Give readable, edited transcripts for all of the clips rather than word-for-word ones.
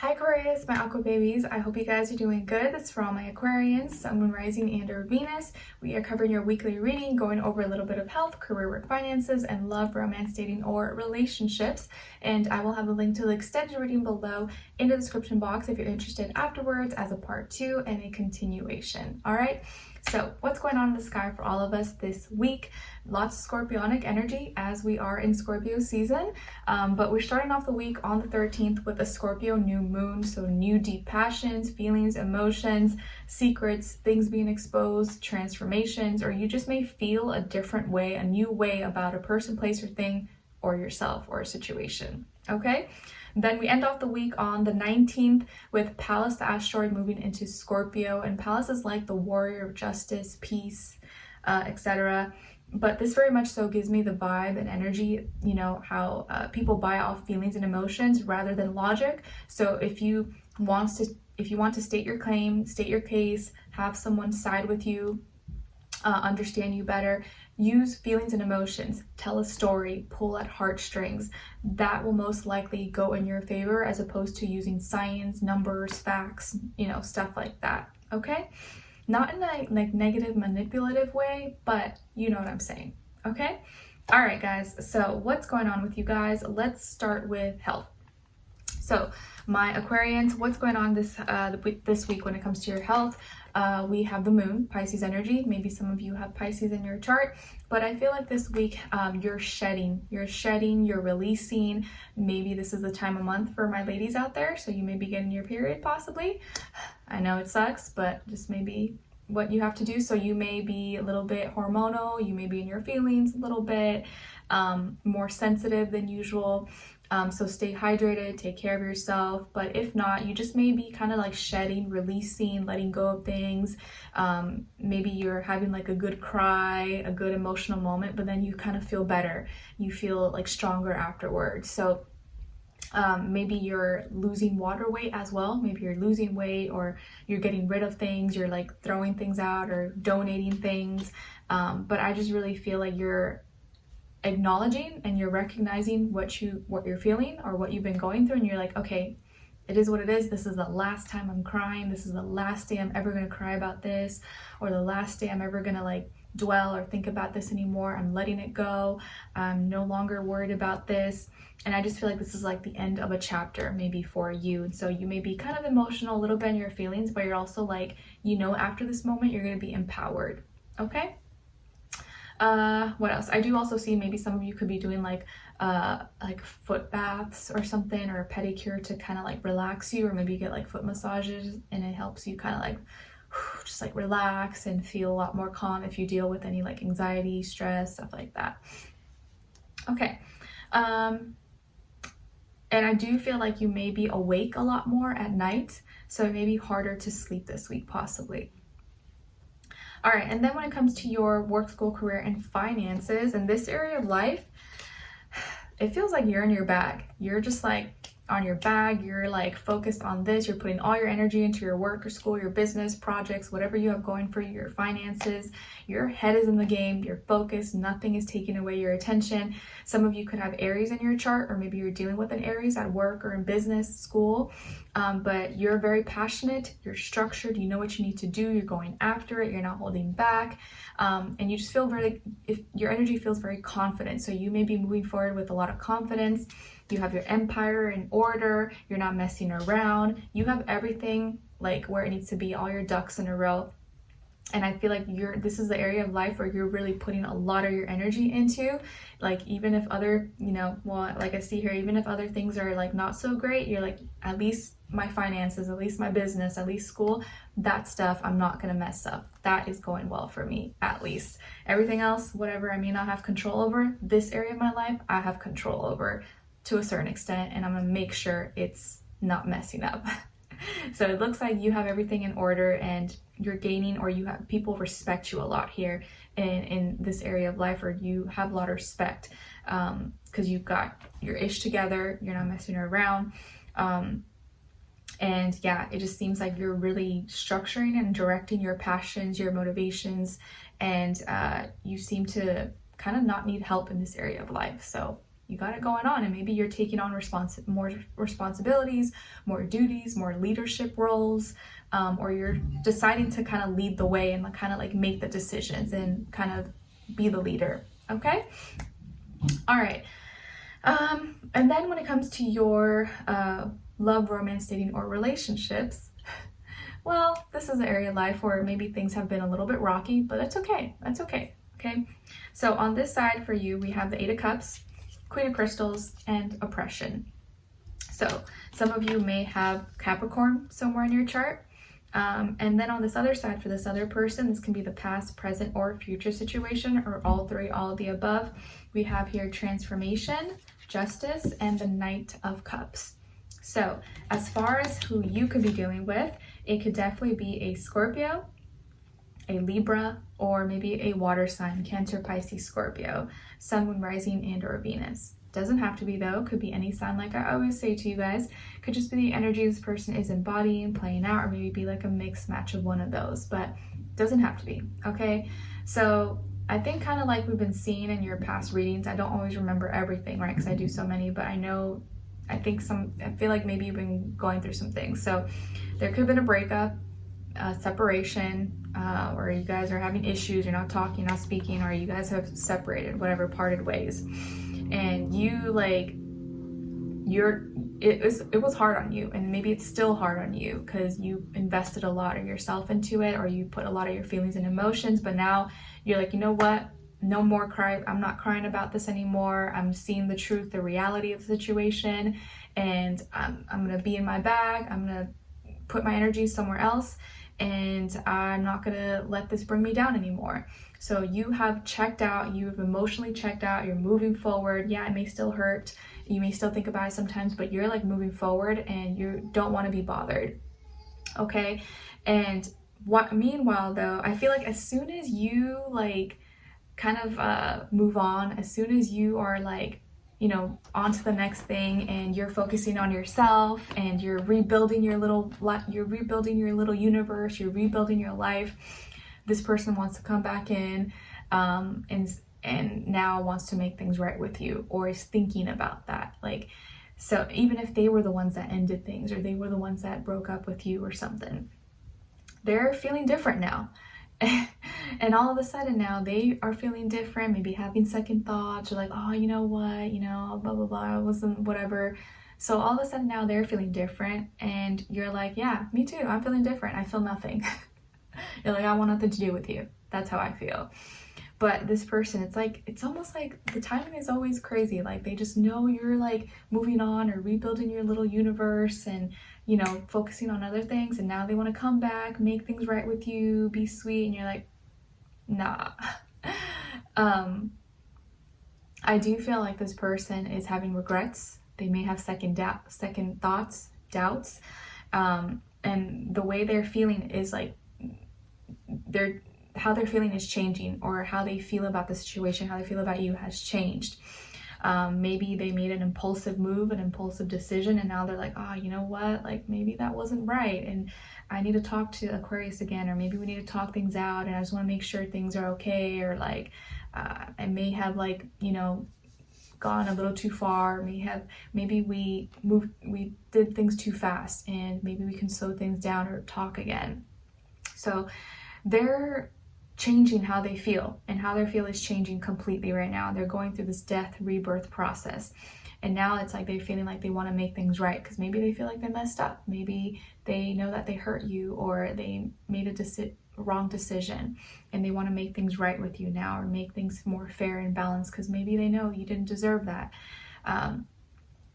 Hi Aquarius, my Aqua babies. I hope you guys are doing good. This is for all my Aquarians, Sun, Moon, Rising, and or Venus. We are covering your weekly reading, going over a little bit of health, career, work, finances, and love, romance, dating, or relationships. And I will have a link to the extended reading below in the description box if you're interested afterwards as a part 2 and a continuation. All right. So what's going on in the sky for all of us this week? Lots of Scorpionic energy as we are in Scorpio season, but we're starting off the week on the 13th with a Scorpio new moon. So new deep passions, feelings, emotions, secrets, things being exposed, transformations, or you just may feel a different way, a new way about a person, place, or thing, or yourself or a situation. Okay. Then we end off the week on the 19th with Pallas, the asteroid, moving into Scorpio. And Pallas is like the warrior of justice, peace, etc. But this very much so gives me the vibe and energy, you know, how people buy off feelings and emotions rather than logic. So if you want to state your claim, state your case, have someone side with you, understand you better, use feelings and emotions, tell a story, pull at heartstrings. That will most likely go in your favor as opposed to using science, numbers, facts, you know, stuff like that. Okay? Not in a like negative, manipulative way, but you know what I'm saying. Okay? All right, guys. So what's going on with you guys? Let's start with health. So my Aquarians, what's going on this week when it comes to your health? We have the moon, Pisces energy. Maybe some of you have Pisces in your chart, but I feel like this week you're shedding, you're releasing. Maybe this is the time of month for my ladies out there, so you may be getting your period possibly. I know it sucks, but just maybe what you have to do. So you may be a little bit hormonal, you may be in your feelings a little bit more sensitive than usual. So stay hydrated, take care of yourself. But if not, you just may be kind of like shedding, releasing, letting go of things. Maybe you're having like a good cry, a good emotional moment, but then you kind of feel better. You feel like stronger afterwards. So maybe you're losing water weight as well. Maybe you're losing weight, or you're getting rid of things. You're like throwing things out or donating things. But I just really feel like you're acknowledging and you're recognizing what you're feeling or what you've been going through, and you're like, okay, it is what it is. This is the last time I'm crying. This is the last day I'm ever going to cry about this, or the last day I'm ever going to like dwell or think about this anymore. I'm letting it go. I'm no longer worried about this. And I just feel like this is like the end of a chapter maybe for you. And so you may be kind of emotional a little bit in your feelings, but you're also like, you know, after this moment you're going to be empowered. Okay. What else? I do also see maybe some of you could be doing like foot baths or something, or a pedicure to kind of like relax you, or maybe you get like foot massages and it helps you kind of like just like relax and feel a lot more calm if you deal with any like anxiety, stress, stuff like that. Okay. And I do feel like you may be awake a lot more at night, so it may be harder to sleep this week possibly. All right, and then when it comes to your work, school, career, and finances, in this area of life, it feels like you're in your bag. You're just like on your bag. You're like focused on this. You're putting all your energy into your work or school, your business, projects, whatever you have going for you, your finances. Your head is in the game. You're focused. Nothing is taking away your attention. Some of you could have Aries in your chart, or maybe you're dealing with an Aries at work or in business, school. But you're very passionate. You're structured. You know what you need to do. You're going after it. You're not holding back. And you just feel if your energy feels very confident. So you may be moving forward with a lot of confidence. You have your empire in order. You're not messing around. You have everything like where it needs to be, all your ducks in a row. And I feel like this is the area of life where you're really putting a lot of your energy into. Like even if other, you know, well, like I see here, even if other things are like not so great, you're like, at least my finances, at least my business, at least school, that stuff I'm not gonna mess up. That is going well for me, at least. Everything else, whatever I may not have control over, this area of my life, I have control over to a certain extent, and I'm gonna make sure it's not messing up. So it looks like you have everything in order, and you're gaining, or you have people respect you a lot here in this area of life, or you have a lot of respect because you've got your ish together. You're not messing around. And yeah, it just seems like you're really structuring and directing your passions, your motivations, and you seem to kind of not need help in this area of life. So You got it going on, and maybe you're taking on more responsibilities, more duties, more leadership roles, or you're deciding to kind of lead the way and kind of like make the decisions and kind of be the leader. Okay. All right. And then when it comes to your love, romance, dating, or relationships, well, this is an area of life where maybe things have been a little bit rocky, but that's okay. That's okay. Okay. So on this side for you, we have the Eight of Cups, Queen of Crystals, and Oppression. So some of you may have Capricorn somewhere in your chart. And then on this other side, for this other person, this can be the past, present, or future situation, or all three, all of the above. We have here Transformation, Justice, and the Knight of Cups. So as far as who you could be dealing with, it could definitely be a Scorpio, a Libra, or maybe a water sign, Cancer, Pisces, Scorpio, Sun, Moon, Rising, and or Venus. Doesn't have to be though, could be any sign. Like I always say to you guys, could just be the energy this person is embodying, playing out, or maybe be like a mixed match of one of those, but doesn't have to be. Okay, so I think kind of like we've been seeing in your past readings, I don't always remember everything, right, because I do so many, but I feel like maybe you've been going through some things. So there could have been a breakup, a separation, or you guys are having issues, you're not talking, not speaking, or you guys have separated, whatever, parted ways. And you it was hard on you, and maybe it's still hard on you because you invested a lot of yourself into it, or you put a lot of your feelings and emotions, but now you're like, you know what, no more cry, I'm not crying about this anymore. I'm seeing the truth, the reality of the situation, and I'm gonna be in my bag, I'm gonna put my energy somewhere else, and I'm not gonna let this bring me down anymore. So you have checked out, you have emotionally checked out, you're moving forward. Yeah, it may still hurt, you may still think about it sometimes, but you're like moving forward and you don't want to be bothered. Okay. And meanwhile though, I feel like as soon as you like kind of move on, as soon as you are like, you know, on to the next thing, and you're focusing on yourself, and you're rebuilding your little universe, you're rebuilding your life, this person wants to come back in and now wants to make things right with you, or is thinking about that. Like, so even if they were the ones that ended things, or they were the ones that broke up with you or something, they're feeling different now. And all of a sudden now they are feeling different, maybe having second thoughts, or like, oh, you know what, you know, blah, blah, blah, I wasn't whatever. So all of a sudden now they're feeling different, and you're like, yeah, me too, I'm feeling different, I feel nothing. You're like, I want nothing to do with you. That's how I feel. But this person, it's almost like the timing is always crazy. Like they just know you're like moving on or rebuilding your little universe and, you know, focusing on other things. And now they want to come back, make things right with you, be sweet. And you're like, nah. I do feel like this person is having regrets. They may have second thoughts, doubts. And the way they're feeling is like, how they're feeling is changing, or how they feel about the situation, how they feel about you has changed. Maybe they made an impulsive move, an impulsive decision, and now they're like, oh, you know what, like maybe that wasn't right, and I need to talk to Aquarius again, or maybe we need to talk things out, and I just want to make sure things are okay, or like I may have like, you know, gone a little too far, maybe we did things too fast, and maybe we can slow things down or talk again. So they're changing how they feel, and how they feel is changing completely right now. They're going through this death rebirth process, and now it's like they're feeling like they want to make things right, because maybe they feel like they messed up, maybe they know that they hurt you, or they made a wrong decision, and they want to make things right with you now, or make things more fair and balanced, because maybe they know you didn't deserve that.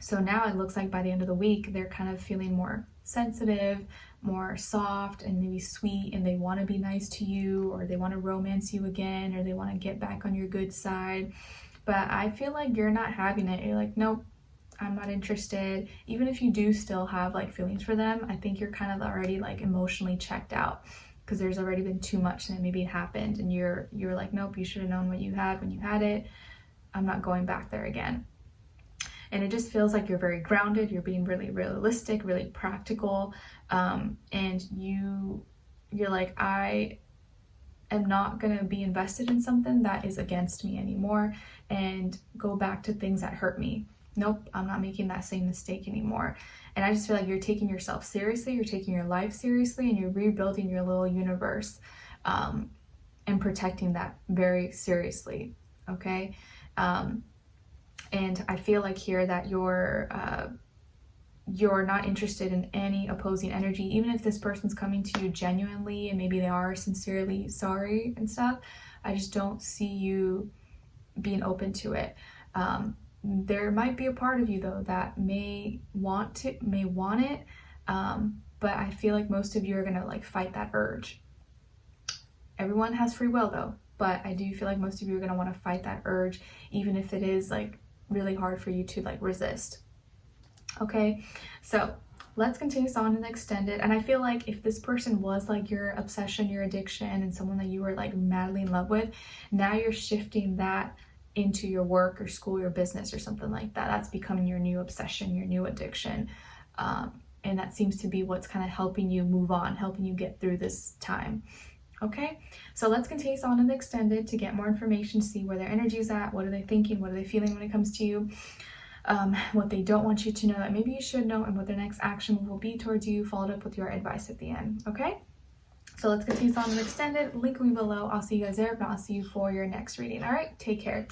So now it looks like by the end of the week they're kind of feeling more sensitive, more soft, and maybe sweet, and they want to be nice to you, or they want to romance you again, or they want to get back on your good side. But I feel like you're not having it. You're like, nope, I'm not interested. Even if you do still have like feelings for them, I think you're kind of already like emotionally checked out, because there's already been too much that maybe it happened, and you're like, nope, you should have known what you had when you had it. I'm not going back there again. And it just feels like you're very grounded, you're being really realistic, really practical, and you're like, I am not going to be invested in something that is against me anymore and go back to things that hurt me. Nope, I'm not making that same mistake anymore. And I just feel like you're taking yourself seriously, you're taking your life seriously, and you're rebuilding your little universe, and protecting that very seriously, okay? And I feel like here that you're not interested in any opposing energy, even if this person's coming to you genuinely and maybe they are sincerely sorry and stuff. I just don't see you being open to it. There might be a part of you though that may want it, but I feel like most of you are gonna like fight that urge. Everyone has free will though, but I do feel like most of you are gonna want to fight that urge, even if it is like really hard for you to like resist. Okay, so let's continue this on and extend it. And I feel like if this person was like your obsession, your addiction, and someone that you were like madly in love with, now you're shifting that into your work or school, your business or something like that. That's becoming your new obsession, your new addiction. And that seems to be what's kind of helping you move on, helping you get through this time. Okay, so let's continue this on and extend it to get more information, see where their energy is at, what are they thinking, what are they feeling when it comes to you, what they don't want you to know that maybe you should know, and what their next action will be towards you, followed up with your advice at the end. Okay, so let's continue this on and extend it. Link will be below. I'll see you guys there, but I'll see you for your next reading. All right, take care.